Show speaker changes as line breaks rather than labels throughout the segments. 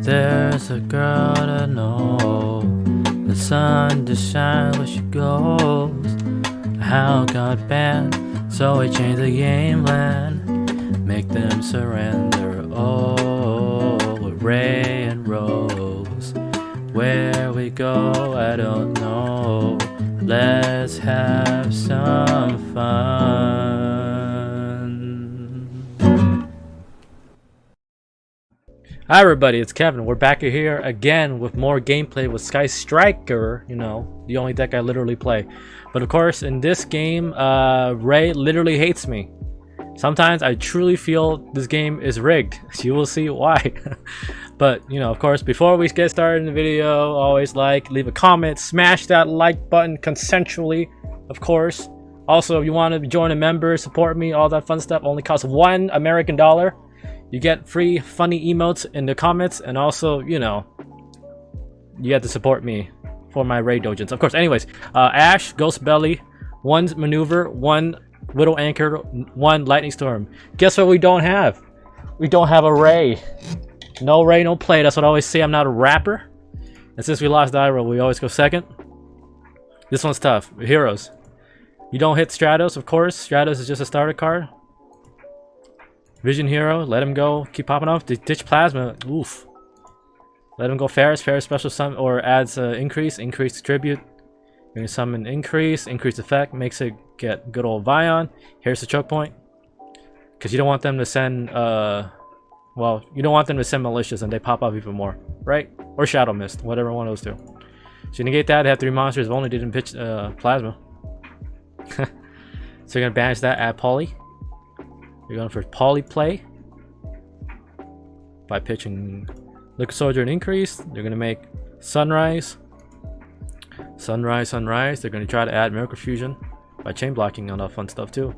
There's a girl to know, the sun to shine where she goes. How God banned, so we change the game plan, make them surrender. Oh, with Ray and Rose, where we go, I don't know. Let's have some fun. Hi everybody, it's Kevin. We're back here again with more gameplay with Sky Striker, you know, the only deck I literally play. But of course, in this game, Ray literally hates me. Sometimes I truly feel this game is rigged. You will see why. But, you know, of course, before we get started in the video, always leave a comment, smash that like button consensually, of course. Also, if you want to join a member, support me, all that fun stuff, only costs $1 American. You get free funny emotes in the comments, and also, you know, you have to support me for my raid dojins. Of course, anyways, Ash, Ghost Belly, 1 Maneuver, 1 Widow Anchor, 1 Lightning Storm. Guess what we don't have? We don't have a Ray. No Ray, no play. That's what I always say. I'm not a rapper. And since we lost Dyro, we always go second. This one's tough. Heroes. You don't hit Stratos, of course. Stratos is just a starter card. Vision Hero, let him go. Keep popping off. Ditch Plasma. Oof. Let him go Ferris. Ferris special summon or adds increase tribute. You're gonna summon increase effect. Makes it get good old Vion. Here's the choke point. Because you don't want them to send well, you don't want them to send malicious and they pop off even more, right? Or Shadow Mist, whatever one of those two. So you negate that, they have 3 monsters, if only didn't pitch Plasma. So you're gonna banish that, add Poly. You're going for Poly play by pitching Liquid Soldier and increase. They're gonna make Sunrise. Sunrise. They're gonna try to add Miracle Fusion by chain blocking on that fun stuff too.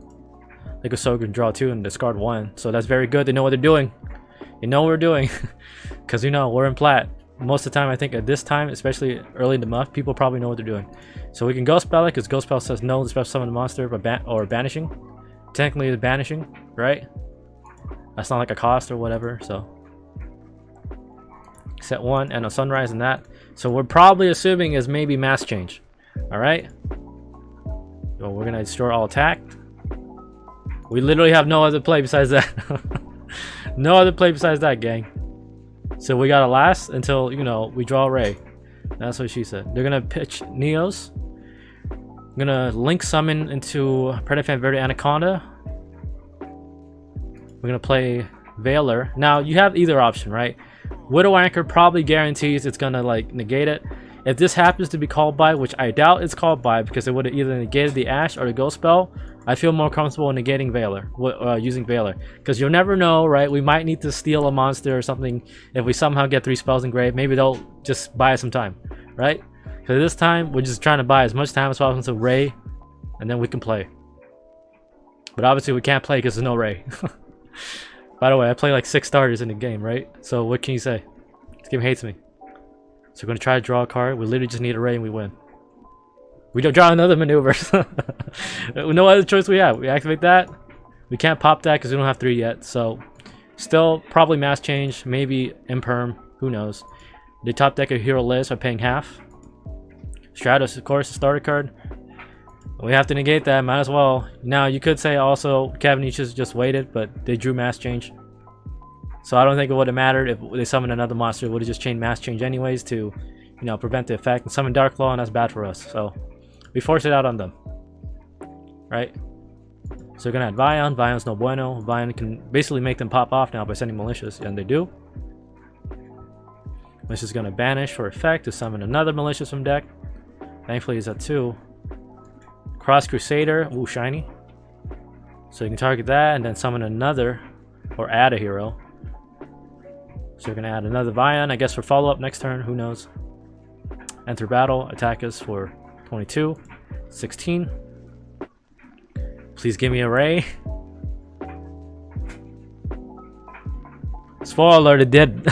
Liquid Soldier can draw 2 and discard 1. So that's very good. They know what they're doing. You know what we're doing. Because you know, we're in plat. Most of the time, I think at this time, especially early in the month, people probably know what they're doing. So we can Ghost Spell it because Ghost Spell says no to special summon a monster by or banishing. Technically it's banishing, right? That's not like a cost or whatever, so set 1 and a Sunrise in that. So we're probably assuming is maybe mass change. Alright, so we're gonna destroy all attack. We literally have no other play besides that. No other play besides that, gang. So we gotta last until, you know, we draw Ray. That's what she said. They're gonna pitch Neos. I'm gonna link summon into Predafan Verde Anaconda. We're gonna play Veiler. Now you have either option, right? Widow Anchor probably guarantees it's gonna like negate it. If this happens to be called by, which I doubt it's called by because it would have either negated the Ash or the Ghost Spell, I feel more comfortable in negating Veiler, using Veiler, because you'll never know, right? We might need to steal a monster or something if we somehow get 3 spells engraved. Maybe they'll just buy us some time, right? So this time we're just trying to buy as much time as possible until Ray, and then we can play. But obviously we can't play because there's no Ray. By the way, I play like 6 starters in the game, right? So what can you say? This game hates me. So we're gonna try to draw a card. We literally just need a Ray and we win. We don't draw another maneuver. No other choice we have. We activate that. We can't pop that because we don't have 3 yet. So still probably mass change, maybe imperm. Who knows? They top deck a hero list by paying half. Stratos, of course, a starter card. We have to negate that, might as well. Now you could say also Kevin, you should just waited, but they drew mass change. So I don't think it would have mattered if they summoned another monster. It would have just chained mass change anyways to, you know, prevent the effect and summon Dark Claw, and that's bad for us. So we force it out on them. Right? So we're gonna add Vion. Vion's no bueno. Vion can basically make them pop off now by sending malicious, and they do. Malicious is gonna banish for effect to summon another malicious from deck. Thankfully he's at 2. Cross Crusader, ooh, shiny. So you can target that and then summon another or add a hero. So you're gonna add another Vion, I guess, for follow-up next turn, who knows. Enter battle, attack us for 22, 16. Please give me a Ray. Spoiler alert, it did.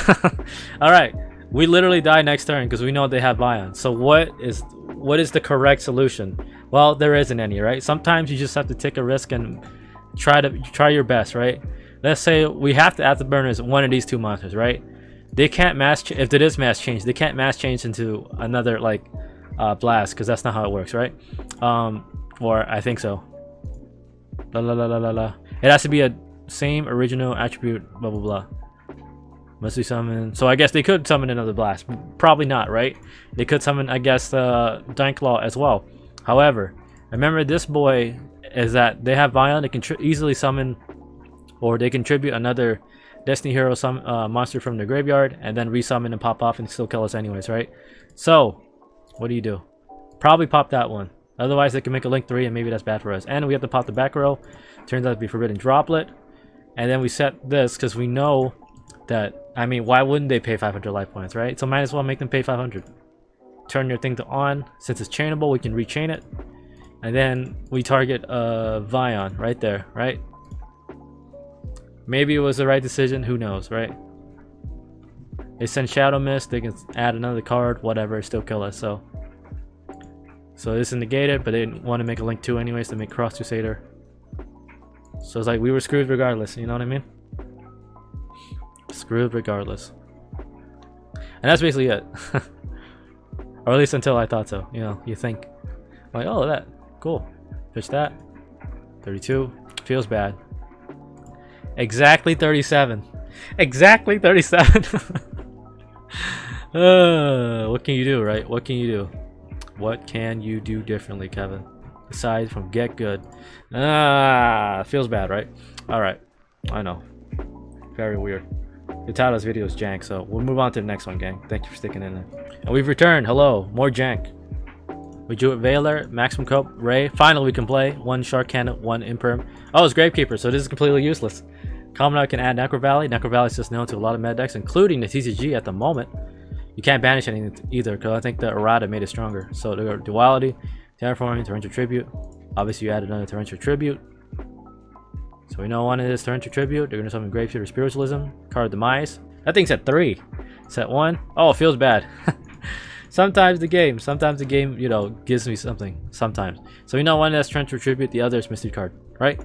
Alright, we literally die next turn because we know they have Vion. So what is the correct solution? Well, there isn't any, right? Sometimes you just have to take a risk and try your best, right? Let's say we have to add the burners one of these 2 monsters, right? They can't if it is mass change, they can't mass change into another like blast, because that's not how it works, right? Or I think so. La la la la la la. It has to be a same original attribute, blah blah blah. Must be summoned. So I guess they could summon another blast. Probably not, right? They could summon, I guess, Jank as well. However, remember this boy is that they have Vion. They can easily summon, or they contribute another Destiny Hero monster from the graveyard, and then resummon and pop off and still kill us anyways, right? So, what do? Probably pop that one. Otherwise, they can make a Link 3, and maybe that's bad for us. And we have to pop the back row. Turns out to be Forbidden Droplet. And then we set this, because we know that, I mean, why wouldn't they pay 500 life points, right? So might as well make them pay 500. Turn your thing to on. Since it's chainable, we can rechain it. And then we target Vion right there, right? Maybe it was the right decision, who knows, right? They send Shadow Mist, they can add another card, whatever, still kill us, so this is negated, but they didn't want to make a Link 2 anyways to make Cross Crusader. So it's like we were screwed regardless, you know what I mean? Screwed regardless. And that's basically it. Or at least until I thought so, you know, you think. Like, oh, that, cool. Pitch that. 32. Feels bad. Exactly 37. Exactly 37. What can you do, right? What can you do? What can you do differently, Kevin? Aside from get good. Feels bad, right? Alright. I know. Very weird. The title of this video is Jank, so we'll move on to the next one, gang. Thank you for sticking in there. And we've returned. Hello. More Jank. We drew it Veiler, Maximum Cope, Raye. Finally, we can play. 1 Shark Cannon, 1 Imperm. Oh, it's Gravekeepers, so this is completely useless. Common can add Necro Valley. Necro Valley is just known to a lot of med decks, including the TCG at the moment. You can't banish anything either, because I think the errata made it stronger. So the duality, terraforming, torrential tribute. Obviously, you added another torrential tribute. So we know one is torrential tribute. They're gonna summon Gravekeeper Spiritualism, card Demise. That thing's at 3. Set 1. Oh, it feels bad. Sometimes the game, you know, gives me something. Sometimes. So we know one has torrential tribute, the other is mystery card, right?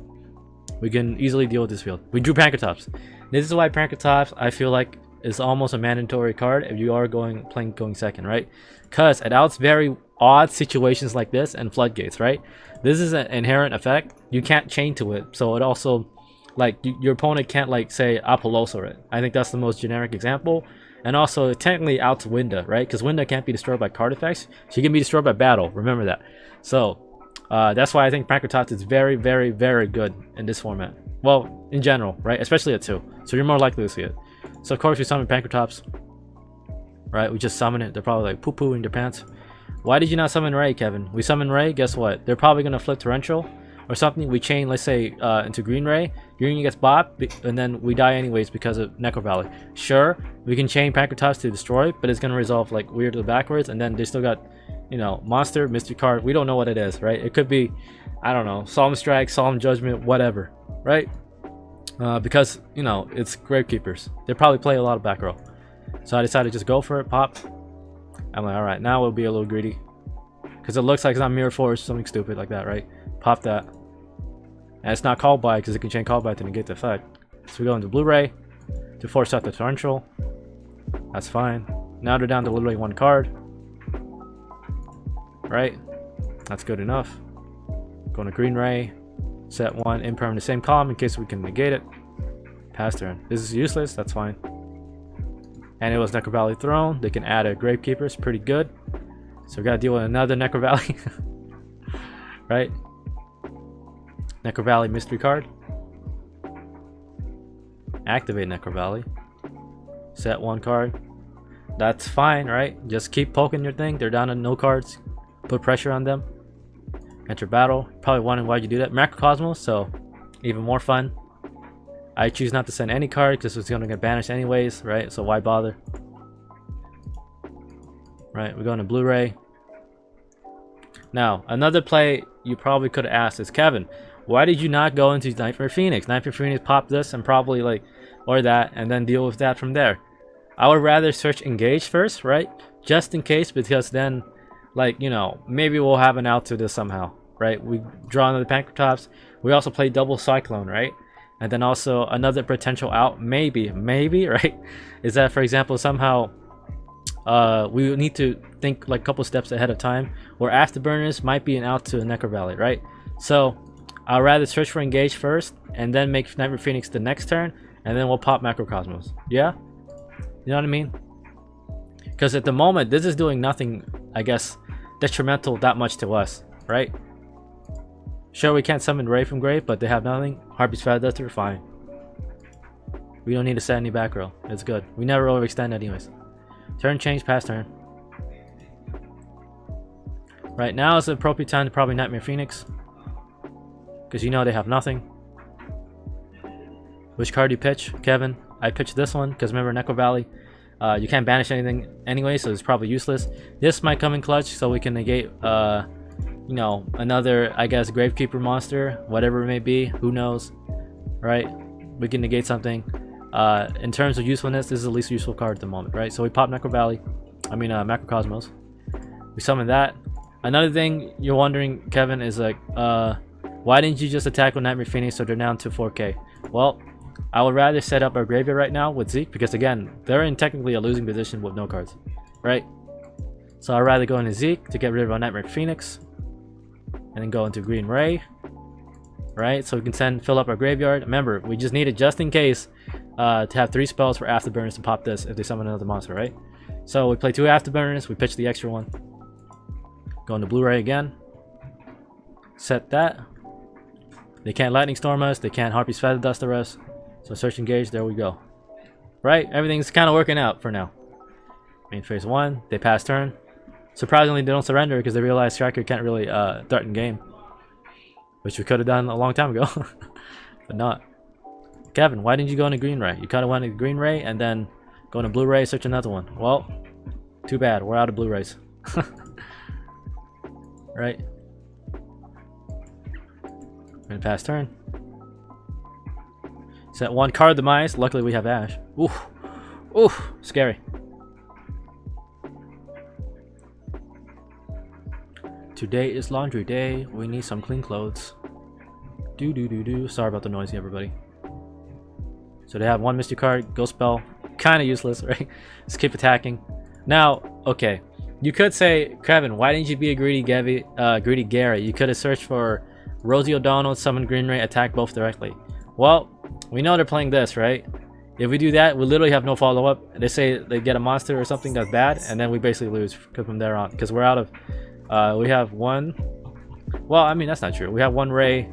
We can easily deal with this field. We drew Pankratops. This is why Pankratops, I feel like, is almost a mandatory card if you are going second, right? Because it outs very odd situations like this and floodgates, right? This is an inherent effect. You can't chain to it, so it also, like, your opponent can't, like, say Apollosa it. I think that's the most generic example. And also, it technically outs Winda, right? Because Winda can't be destroyed by card effects. She can be destroyed by battle. Remember that. So that's why I think Pankratops is very, very, very good in this format. Well, in general, right? Especially at 2. So you're more likely to see it. So of course we summon Pankratops, right? We just summon it. They're probably like poo-poo in their pants. Why did you not summon Raye, Kevin? We summon Raye, guess what? They're probably gonna flip torrential or something. We chain, let's say, into green Raye. Green gets bopped, and then we die anyways because of Necro Valley. Sure, we can chain Pankratops to destroy, but it's gonna resolve like weirdly backwards, and then they still got, you know, monster, mystery card. We don't know what it is, right? It could be, I don't know, Solemn Strike, Solemn Judgment, whatever, right? Because, you know, it's Gravekeepers. They probably play a lot of back row. So I decided to just go for it, pop. I'm like, alright, now we'll be a little greedy. Because it looks like it's not Mirror Force, something stupid like that, right? Pop that. And it's not called by because it can chain called by to negate the effect. So we go into Blu-ray to force out the torrential. That's fine. Now they're down to literally 1 card. Right? That's good enough. Going to green Raye. Set 1, Imperm the same column in case we can negate it. Pass turn. This is useless, that's fine. And it was Necro Valley Throne. They can add a Gravekeepers, pretty good. So we gotta deal with another Necro Valley. Right? Necro Valley mystery card. Activate Necro Valley. Set 1 card. That's fine, right? Just keep poking your thing. They're down to no cards. Put pressure on them. Enter battle. Probably wondering why'd you do that. Macrocosmos, so even more fun. I choose not to send any card because it's gonna get banished anyways, right? So why bother? Right, we're going to Blu-ray. Now, another play you probably could have asked is, Kevin, why did you not go into Nightmare Phoenix? Nightmare Phoenix pop this and probably like, or that, and then deal with that from there. I would rather search Engage first, right? Just in case, because then, like, you know, maybe we'll have an out to this somehow, right? We draw another Pankratops. We also play double Cyclone, right? And then also another potential out, maybe, right, is that, for example, somehow we need to think like a couple steps ahead of time, where Afterburners might be an out to a Necro Valley, right? So I'd rather search for Engage first, and then make Nightmare Phoenix the next turn, and then we'll pop Macrocosmos. Yeah? You know what I mean? Because at the moment, this is doing nothing, I guess, detrimental that much to us, right? Sure, we can't summon Ray from Grave, but they have nothing. Harpy's Featherduster, fine. We don't need to set any back row. It's good. We never overextend anyways. Turn change, pass turn. Right now is the appropriate time to probably Nightmare Phoenix, because you know they have nothing. Which card do you pitch, Kevin? I pitched this one because remember Necro Valley, you can't banish anything anyway, so it's probably useless. This might come in clutch, so we can negate, you know, another, I guess, Gravekeeper monster, whatever it may be. Who knows, right? We can negate something. In terms of usefulness, this is the least useful card at the moment, right? So we pop Necro Valley, Macrocosmos. We summon that. Another thing you're wondering, Kevin, is like, why didn't you just attack with Nightmare Phoenix so they're down to 4k? Well, I would rather set up our graveyard right now with Zeke, because again, they're in technically a losing position with no cards, right? So I'd rather go into Zeke to get rid of our Nightmare Phoenix, and then go into Green Ray, right? So we can fill up our graveyard. Remember, we just need it just in case to have 3 spells for Afterburners to pop this if they summon another monster, right? So we play 2 Afterburners, we pitch the extra one. Go into Blue Ray again. Set that. They can't Lightning Storm us, they can't Harpy's Featherduster us. So search engage, there we go. Right? Everything's kind of working out for now. Main phase 1, they pass turn. Surprisingly, they don't surrender because they realize Striker can't really threaten game. Which we could have done a long time ago. But not. Kevin, why didn't you go into Green Ray? You kind of went into Green Ray and then go into Blue Ray, search another one. Well, too bad. We're out of Blue Rays. Right? Gonna pass turn. Set 1 card demise. Luckily we have Ash. Oof. Oof. Scary. Today is laundry day. We need some clean clothes. Do. Sorry about the noise, everybody. So they have 1 mystery card, ghost spell. Kind of useless, right? Just keep attacking. Now, okay. You could say, Kevin, why didn't you be a greedy Gary? You could have searched for Rosie O'Donnell, summon Green Ray, attack both directly. Well, we know they're playing this, right? If we do that, we literally have no follow-up. They say they get a monster or something that's bad, and then we basically lose from there on. Because we're out of... we have 1... Well, I mean, that's not true. We have 1 Ray,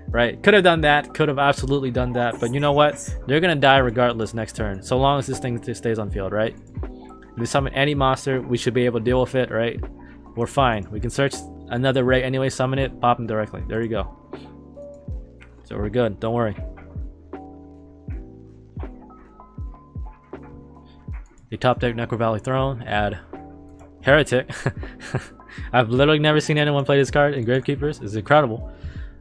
right? Could have done that. Could have absolutely done that. But you know what? They're going to die regardless next turn. So long as this thing stays on field, right? If we summon any monster, we should be able to deal with it, right? We're fine. We can search another Ray anyway, summon it, pop him directly. There you go. So we're good. Don't worry. The top deck Necro Valley Throne, add Heretic. I've literally never seen anyone play this card in Gravekeepers. It's incredible.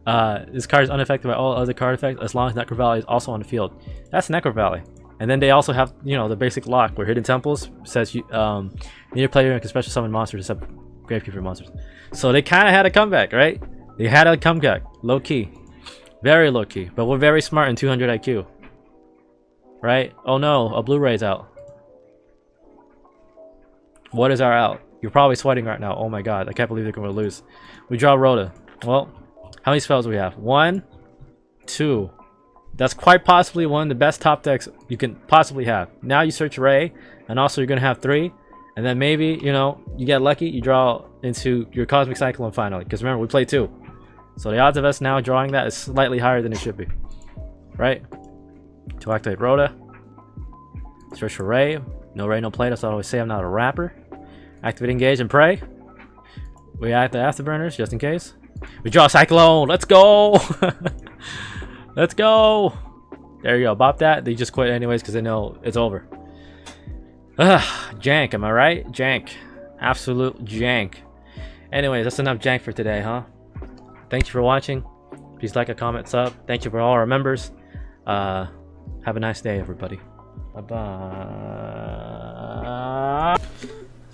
This card is unaffected by all other card effects as long as Necro Valley is also on the field. That's Necro Valley. And then they also have, you know, the basic lock where Hidden Temples says you need a player who can special summon monsters except Gravekeeper monsters. So they kind of had a comeback, right? They had a comeback. Low key. Very low key. But we're very smart in 200 IQ. Right? Oh no, a Blu-ray's out. What is our out? You're probably sweating right now. Oh my god, I can't believe they're going to lose. We draw Rhoda. Well, how many spells do we have? 1, 2. That's quite possibly one of the best top decks you can possibly have. Now you search Ray, and also you're going to have 3. And then maybe, you know, you get lucky, you draw into your Cosmic Cyclone finally. Because remember, we play 2. So the odds of us now drawing that is slightly higher than it should be. Right? To activate Rhoda. Search for Ray. No Ray, no play. That's what I always say. I'm not a rapper. Activate Engage and Pray. We act the Afterburners just in case. We draw Cyclone. Let's go. Let's go. There you go. Bop that. They just quit anyways because they know it's over. Jank. Am I right? Jank. Absolute jank. Anyways, that's enough jank for today, huh? Thank you for watching. Please like, a comment, sub. Thank you for all our members. Have a nice day, everybody. Bye-bye.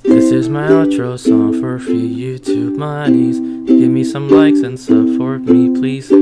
This is my outro song for free YouTube monies. Give me some likes and sub for me, please.